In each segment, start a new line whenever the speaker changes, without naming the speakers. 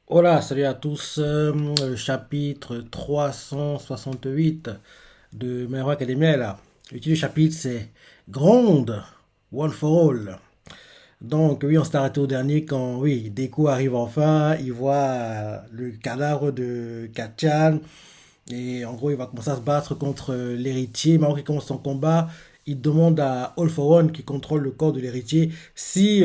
Hola, salut à tous. Le chapitre 368 de My Hero Academia est là. Le titre du chapitre c'est Gronde, One for All. Donc, oui, on s'est arrêté au dernier quand, oui, Deku arrive enfin, il voit le cadavre de Kachan, et en gros, il va commencer à se battre contre l'héritier. Maintenant qu'il commence son combat, il demande à All for One, qui contrôle le corps de l'héritier, si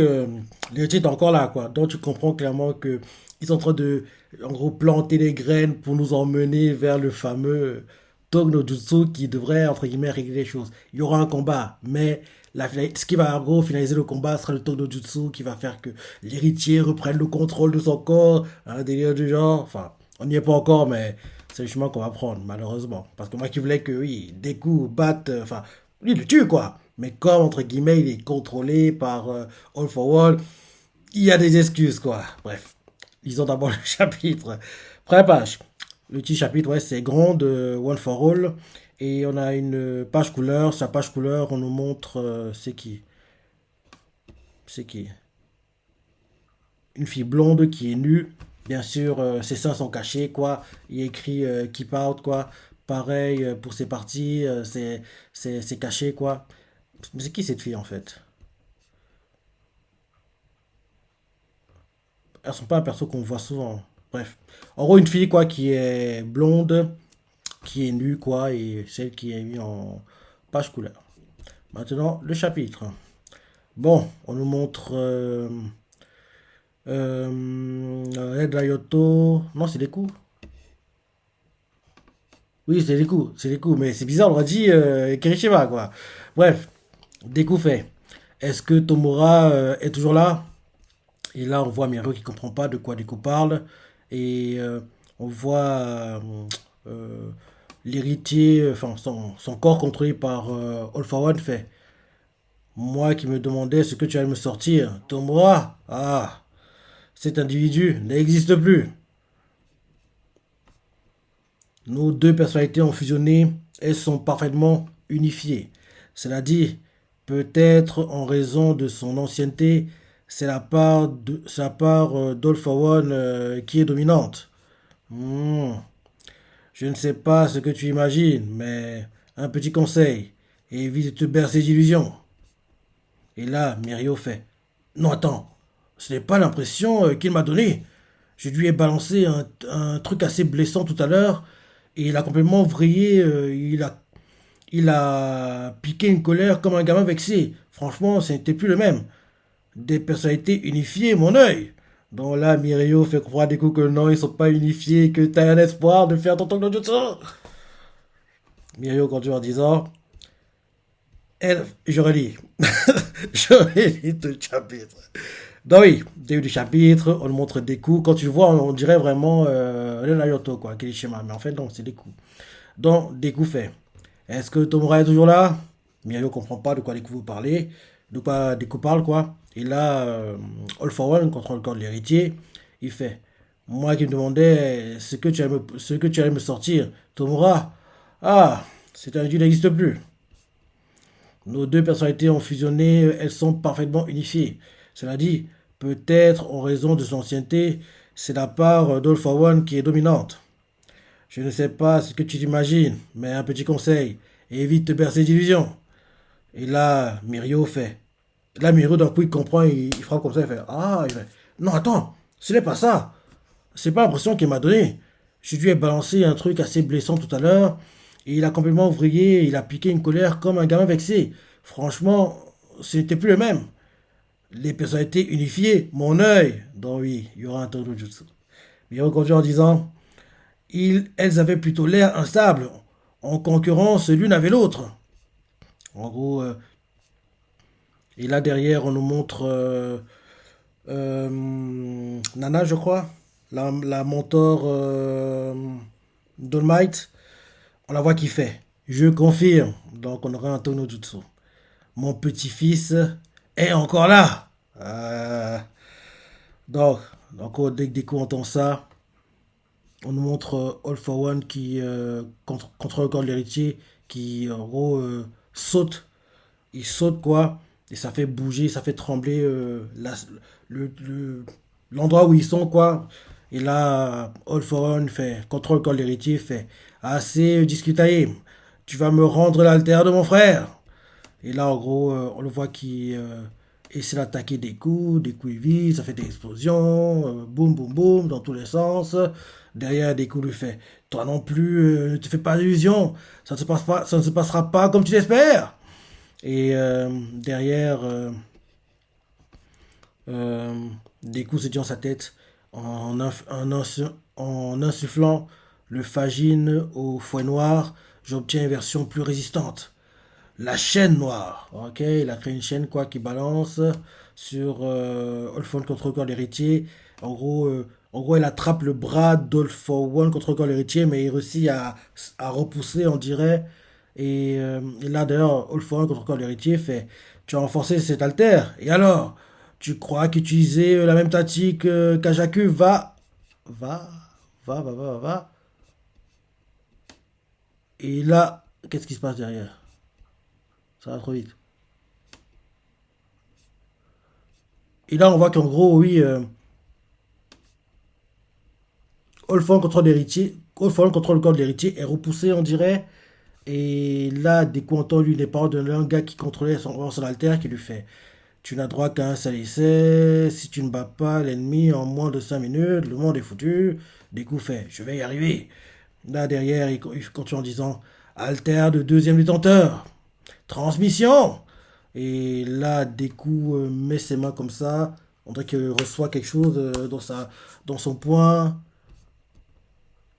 l'héritier est encore là, quoi. Donc, tu comprends clairement que ils sont en train de, en gros, planter les graines pour nous emmener vers le fameux Tog no Jutsu qui devrait, entre guillemets, régler les choses. Il y aura un combat, mais ce qui va, en gros, finaliser le combat sera le Tog no Jutsu qui va faire que l'héritier reprenne le contrôle de son corps, un délire du genre. Enfin, on n'y est pas encore, mais c'est le chemin qu'on va prendre, malheureusement. Parce que moi qui voulais que, oui, des coups battent, enfin, lui, il le tue, quoi. Mais comme, entre guillemets, il est contrôlé par All for All, il y a des excuses, quoi. Bref, lisons d'abord le chapitre. Première page. Le petit chapitre, ouais, c'est grand de One for All. Et on a une page couleur. Sa page couleur, on nous montre c'est qui. C'est qui. Une fille blonde qui est nue. Bien sûr, ses seins sont cachés, quoi. Il est écrit Keep Out, quoi. Pareil pour ses parties, c'est caché, quoi. Mais c'est qui cette fille, en fait? Elles sont pas un perso qu'on voit souvent. Bref. En gros, une fille, quoi, qui est blonde, qui est nue, quoi, et celle qui est mise en page couleur. Maintenant, le chapitre. Bon, on nous montre Red Ryoto. Non, c'est des coups. Oui, c'est des coups, mais c'est bizarre, on aurait dit Kirishima, quoi. Bref, des coups faits. Est-ce que Tomura est toujours là? Et là, on voit Mirio qui comprend pas de quoi Deku parle. Et on voit euh, l'héritier, enfin, son corps contrôlé par All for One fait. Moi qui me demandais ce que tu allais me sortir. Tomura? Ah, cet individu n'existe plus. Nos deux personnalités ont fusionné, elles sont parfaitement unifiées. Cela dit, peut-être en raison de son ancienneté, c'est la part d'All for One qui est dominante. Hmm, je ne sais pas ce que tu imagines, mais un petit conseil, évite de te bercer d'illusions. Et là, Mirio fait. Non, attends, ce n'est pas l'impression qu'il m'a donnée. Je lui ai balancé un truc assez blessant tout à l'heure et il a complètement vrillé. Il a piqué une colère comme un gamin vexé. Franchement, ce n'était plus le même. Des personnalités unifiées, mon œil. Donc là, Mirio fait croire des coups que non, ils sont pas unifiés, que t'as un espoir de faire ton truc de jutsu. Mirio continue en disant, je relis. Je relis tout le chapitre. Donc oui, début du chapitre, on nous montre des coups. Quand tu le vois, on dirait vraiment le Naruto, quoi, Kirishima. Mais en fait, non, c'est des coups. Donc, des coups faits. Est-ce que Tomura est toujours là? Mirio comprend pas de quoi des coups vous parlez. De quoi des coups parlent, quoi. Et là, All for One, contre le corps de l'héritier, il fait. Moi qui me demandais ce que tu allais me sortir. Tomura, ah, c'est un dieu n'existe plus. Nos deux personnalités ont fusionné, elles sont parfaitement unifiées. Cela dit, peut-être en raison de son ancienneté, c'est la part d'All for One qui est dominante. Je ne sais pas ce que tu t'imagines, mais un petit conseil, évite de bercer d'illusions. Et là, Mirio fait. Là, Mirio, d'un coup, il comprend, il frappe comme ça, il fait. Ah, il fait. Non, attends, ce n'est pas ça. C'est pas l'impression qu'il m'a donné. Je lui ai balancé un truc assez blessant tout à l'heure, et il a complètement vrillé, il a piqué une colère comme un gamin vexé. Franchement, ce n'était plus le même. Les personnalités unifiées, mon œil. Donc oui, il y aura un Todo Jutsu. Mirio continue en disant, elles avaient plutôt l'air instables, en concurrence l'une avec l'autre. En gros, et là derrière, on nous montre Nana, je crois, la mentor d'All Might. On la voit qui fait. Je confirme. Donc on aura un Tono Jutsu. Mon petit-fils est encore là. Donc, dès que Deku entend ça, on nous montre All for One qui contre le corps de l'héritier, qui en gros saute. Il saute quoi, et ça fait bouger, ça fait trembler l'endroit où ils sont quoi. Et là, All for One fait, contrôle corps l'héritier fait, assez discutaillé. Tu vas me rendre l'altère de mon frère. Et là, en gros, on le voit qui essaie d'attaquer des coups il vise, ça fait des explosions, boum, boum, boum, dans tous les sens. Derrière, des coups lui fait, toi non plus, ne te fais pas d'illusions, ça ne se passera pas comme tu l'espères. Et derrière, euh, des coups se dit dans sa tête en insufflant le phagine au fouet noir, j'obtiens une version plus résistante. La chaîne noire. Ok, il a créé une chaîne quoi qui balance sur All for One contre le corps l'héritier. En gros, il attrape le bras d'All for One contre le corps l'héritier, mais il réussit à repousser, on dirait. Et là, d'ailleurs, All for One contre le corps l'héritier fait tu as renforcé cet altère. Et alors tu crois qu'utiliser la même tactique qu'Ajaku va, va. Et là, qu'est-ce qui se passe derrière? Ça va trop vite. Et là, on voit qu'en gros, oui, Olfon contrôle l'héritier. Olfon contrôle le corps de l'héritier est repoussé, on dirait. Et là, des coups entend lui les paroles d'un gars qui contrôlait son alter qui lui fait tu n'as droit qu'à un seul essai. Si tu ne bats pas l'ennemi en moins de 5 minutes, le monde est foutu. Des coups fait je vais y arriver. Là, derrière, il continue en disant alter de deuxième détenteur. Transmission. Et là, des coups met ses mains comme ça. On dirait qu'il reçoit quelque chose dans son poing.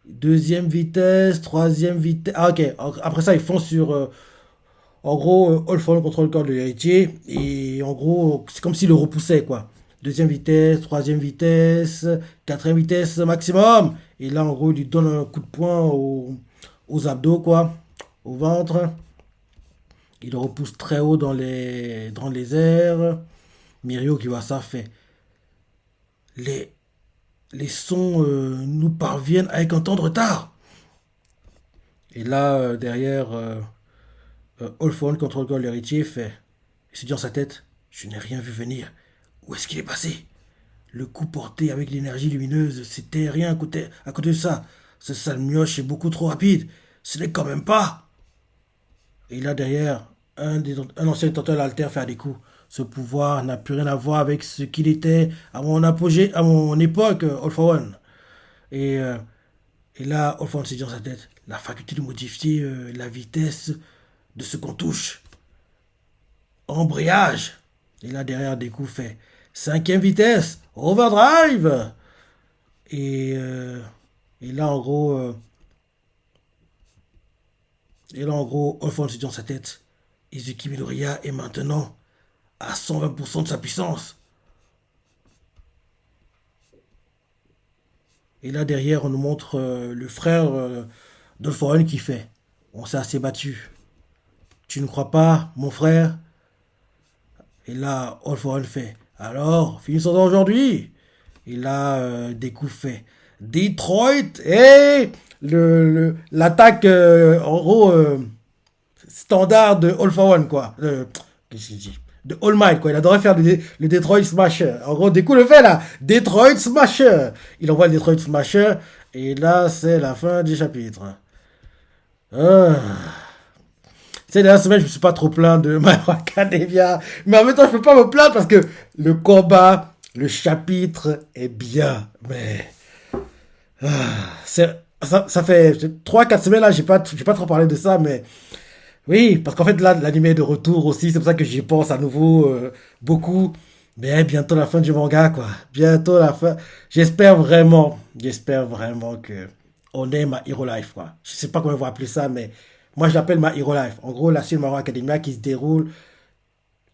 Deuxième vitesse, troisième vitesse. Ah, ok. Après ça, ils font sur. En gros, All for One contrôle le corps de l'héritier. Et en gros, c'est comme s'il le repoussait, quoi. Deuxième vitesse, troisième vitesse, quatrième vitesse maximum. Et là, en gros, il lui donne un coup de poing aux abdos, quoi. Au ventre. Il le repousse très haut dans les airs. Mirio qui voit ça fait. Les, les sons nous parviennent avec un temps de retard. Et là, derrière, All for One contrôle le l'héritier fait. Il se dit dans sa tête je n'ai rien vu venir. Où est-ce qu'il est passé? Le coup porté avec l'énergie lumineuse, c'était rien à côté de ça. Ce sale mioche est beaucoup trop rapide. Ce n'est quand même pas. Et là derrière, un ancien détenteur de l'alter fait des coups. Ce pouvoir n'a plus rien à voir avec ce qu'il était à mon apogée, à mon époque, All for One. Et, euh, et là, All for One se dit dans sa tête, la faculté de modifier la vitesse de ce qu'on touche. Embrayage. Et là derrière, des coups fait cinquième vitesse, overdrive. Et, euh, et là en gros, All for One se dit dans sa tête, Izuki Midoriya est maintenant à 120% de sa puissance. Et là derrière, on nous montre le frère d'Olforen qui fait on s'est assez battu. Tu ne crois pas, mon frère? Et là, Olforen fait alors, finissons aujourd'hui. Et là, des coups fait Detroit et l'attaque en gros standard de All for One quoi. Qu'est-ce qu'il dit? De All Might quoi. Il adorait faire le Detroit Smasher. En gros, des coups le fait là. Detroit Smasher. Il envoie le Detroit Smasher et là c'est la fin du chapitre. Ah. Ces dernières semaines, je me suis pas trop plaint de My Hero Academia. Mais en même temps, je peux pas me plaindre parce que le combat, le chapitre est bien. Mais ah, ça fait 3 4 semaines là, j'ai pas trop parlé de ça, mais oui, parce qu'en fait là, l'anime est de retour aussi, c'est pour ça que j'y pense à nouveau beaucoup. Mais bientôt la fin du manga, quoi. Bientôt la fin. J'espère vraiment que on ait ma Hero Life, quoi. Je sais pas comment on va appeler ça, mais moi je l'appelle ma Hero Life. En gros, la série My Hero Academia qui se déroule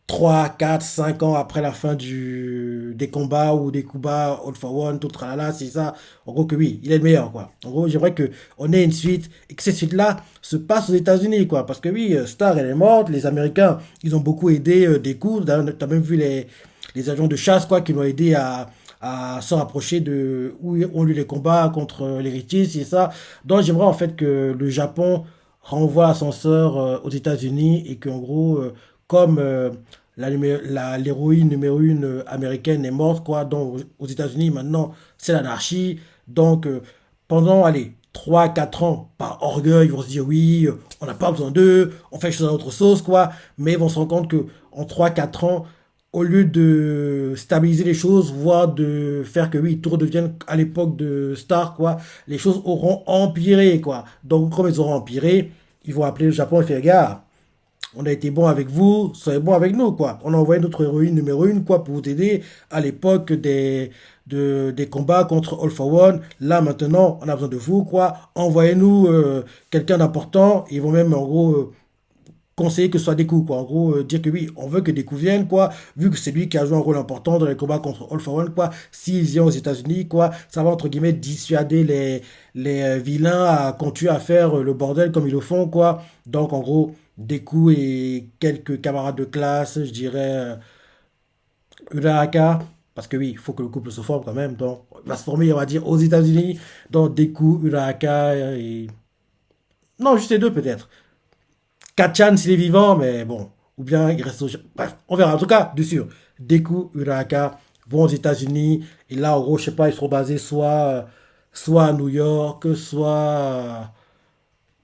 3 4 5 ans après la fin des combats ou des coups bas, All for One, tout tralala, c'est ça. En gros que oui, il est le meilleur, quoi. En gros, j'aimerais que on ait une suite et que cette suite-là se passe aux États-Unis, quoi. Parce que oui, Star, elle est morte, les Américains, ils ont beaucoup aidé des coups. T'as même vu les avions de chasse, quoi, qui l'ont aidé à se rapprocher de où ont eu les combats contre l'héritier, c'est ça. Donc j'aimerais en fait que le Japon renvoie l'ascenseur aux États-Unis et qu'en gros, comme l'héroïne numéro une américaine est morte, quoi. Donc, aux États-Unis, maintenant, c'est l'anarchie. Donc, pendant, allez, 3 4 ans, par orgueil, ils vont se dire, oui, on n'a pas besoin d'eux, on fait les choses à notre sauce, quoi. Mais ils vont se rendre compte que en 3 4 ans, au lieu de stabiliser les choses, voire de faire que, oui, tout redevienne à l'époque de Star, quoi, les choses auront empiré, quoi. Donc, comme ils auront empiré, ils vont appeler le Japon et faire, gars, on a été bon avec vous, soyez bon avec nous, quoi. On a envoyé notre héroïne numéro une, quoi, pour vous aider à l'époque des combats contre All for One. Là, maintenant, on a besoin de vous, quoi. Envoyez-nous quelqu'un d'important. Ils vont même, en gros, conseiller que ce soit Deku, quoi. En gros, dire que oui, on veut que Deku vienne, quoi. Vu que c'est lui qui a joué un rôle important dans les combats contre All for One, quoi. S'il vient aux États-Unis, quoi, ça va, entre guillemets, dissuader les vilains à continuer à faire le bordel comme ils le font, quoi. Donc, en gros, Deku et quelques camarades de classe, je dirais, Uraraka, parce que oui, il faut que le couple se forme quand même. Donc, il va se former, on va dire, aux États-Unis. Donc, Deku, Uraraka et. Non, juste les deux peut-être. Kachan s'il est vivant, mais bon. Ou bien il reste au. Bref, on verra. En tout cas, de sûr, Deku, Uraraka vont aux États-Unis. Et là, en gros, je sais pas, ils seront basés soit à New York, soit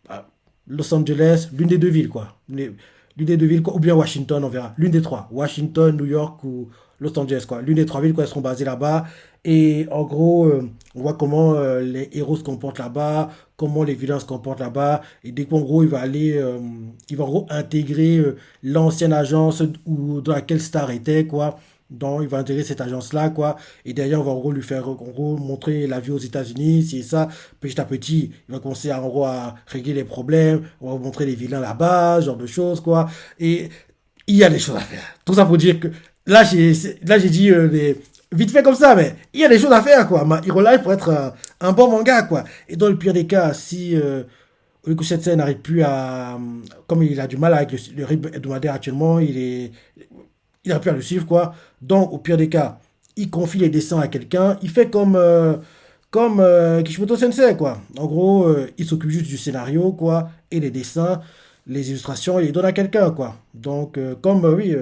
à Los Angeles, l'une des deux villes, quoi. L'une des deux villes, quoi. Ou bien Washington, on verra. L'une des trois. Washington, New York ou Los Angeles, quoi. L'une des trois villes, quoi, elles seront basées là-bas. Et en gros, on voit comment les héros se comportent là-bas, comment les vilains se comportent là-bas. Et dès qu'en gros, il va en gros intégrer l'ancienne agence dans laquelle Star était, quoi. Donc, il va intégrer cette agence-là, quoi. Et derrière, on va en gros lui faire, en gros, montrer la vie aux États-Unis, c'est ça. Petit à petit, il va commencer en gros, à régler les problèmes. On va vous montrer les vilains là-bas, ce genre de choses, quoi. Et il y a des choses à faire. Tout ça pour dire que là j'ai dit vite fait comme ça, mais il y a des choses à faire, quoi. Ma Hero Life pour être un bon manga, quoi. Et dans le pire des cas, si Onikusensei n'arrive plus à, comme il a du mal avec le rythme hebdomadaire actuellement, il n'arrive plus à le suivre, quoi. Donc, au pire des cas, il confie les dessins à quelqu'un, il fait comme Kishimoto Sensei, quoi. En gros, il s'occupe juste du scénario, quoi, et les dessins, les illustrations, il les donne à quelqu'un, quoi. Donc, comme, oui,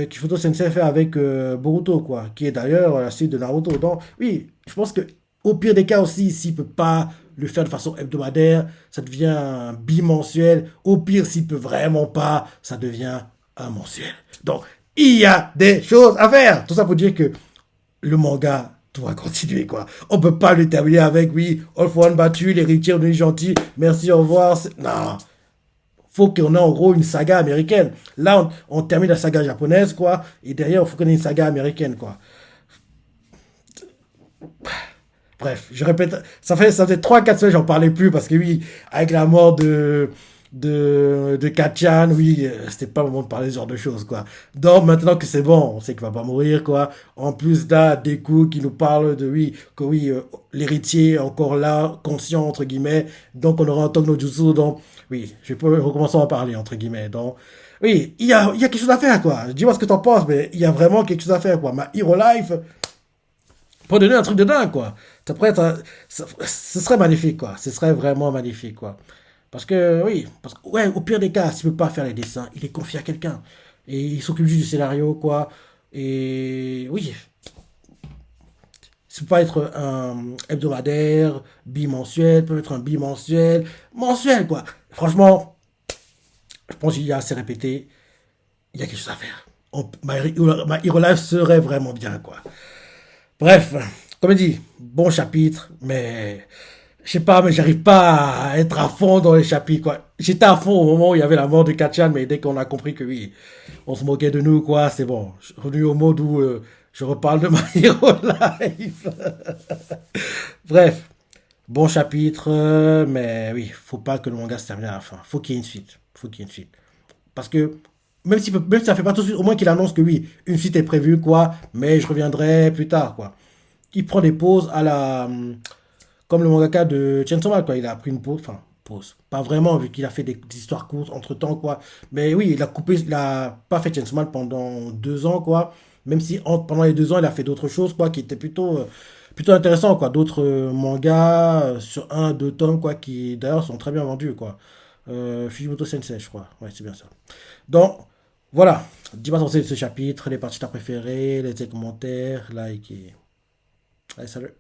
Kishimoto Sensei fait avec Boruto, quoi, qui est d'ailleurs la suite de Naruto. Donc, oui, je pense que au pire des cas aussi, s'il peut pas le faire de façon hebdomadaire, ça devient un bimensuel. Au pire, s'il peut vraiment pas, ça devient un mensuel. Donc, il y a des choses à faire. Tout ça pour dire que le manga doit continuer, quoi. On peut pas le terminer avec, oui, All for One battu, l'héritier, on est gentil, merci, au revoir. Non, faut qu'on ait en gros une saga américaine. Là, on termine la saga japonaise, quoi, et derrière, il faut qu'on ait une saga américaine, quoi. Bref, je répète, ça fait 3 4 semaines, j'en parlais plus, parce que oui, avec la mort de Kachan, oui, c'était pas le moment de parler de ce genre de choses, quoi. Donc, maintenant que c'est bon, on sait qu'il va pas mourir, quoi. En plus, là, Deku qui nous parle de, oui, que oui, l'héritier est encore là, conscient, entre guillemets. Donc, on aura un Tokyo Jutsu, donc, oui, je peux recommencer à en parler, entre guillemets. Donc, oui, il y a quelque chose à faire, quoi. Dis-moi ce que t'en penses, mais il y a vraiment quelque chose à faire, quoi. Ma Hero Life, pour donner un truc de dingue, quoi. Ça pourrait être ce serait magnifique, quoi. Ce serait vraiment magnifique, quoi. Parce que, oui, ouais, au pire des cas, s'il ne peut pas faire les dessins, il est confié à quelqu'un. Et il s'occupe juste du scénario, quoi. Et oui, ça peut pas être un hebdomadaire, bimensuel, peut être un bimensuel, mensuel, quoi. Franchement, je pense qu'il y a assez répété, il y a quelque chose à faire. Ma Hero Life serait vraiment bien, quoi. Bref, comme dit, bon chapitre, mais je sais pas, mais j'arrive pas à être à fond dans les chapitres, quoi. J'étais à fond au moment où il y avait la mort de Kachan, mais dès qu'on a compris que oui, on se moquait de nous, quoi, c'est bon. Je suis revenu au mode où je reparle de ma Hero Life. Bref, bon chapitre, mais oui, faut pas que le manga se termine à la fin. Faut qu'il y ait une suite. Faut qu'il y ait une suite. Parce que même si ça fait pas tout de suite, au moins qu'il annonce que oui, une suite est prévue, quoi, mais je reviendrai plus tard, quoi. Il prend des pauses à la. Comme le mangaka de Chainsaw Man, quoi. Il a pris une pause, enfin, pause. Pas vraiment, vu qu'il a fait des histoires courtes entre temps, quoi. Mais oui, il a pas fait Chainsaw Man pendant 2 ans, quoi. Même si pendant les 2 ans, il a fait d'autres choses, quoi, qui étaient plutôt intéressants, quoi. D'autres mangas sur 1 2 tomes, quoi, qui d'ailleurs sont très bien vendus, quoi. Fujimoto Sensei, je crois. Ouais, c'est bien ça. Donc, Voilà, dis-moi ton de ce chapitre, les parties que t'as préférées, les commentaires, like et... Allez, salut.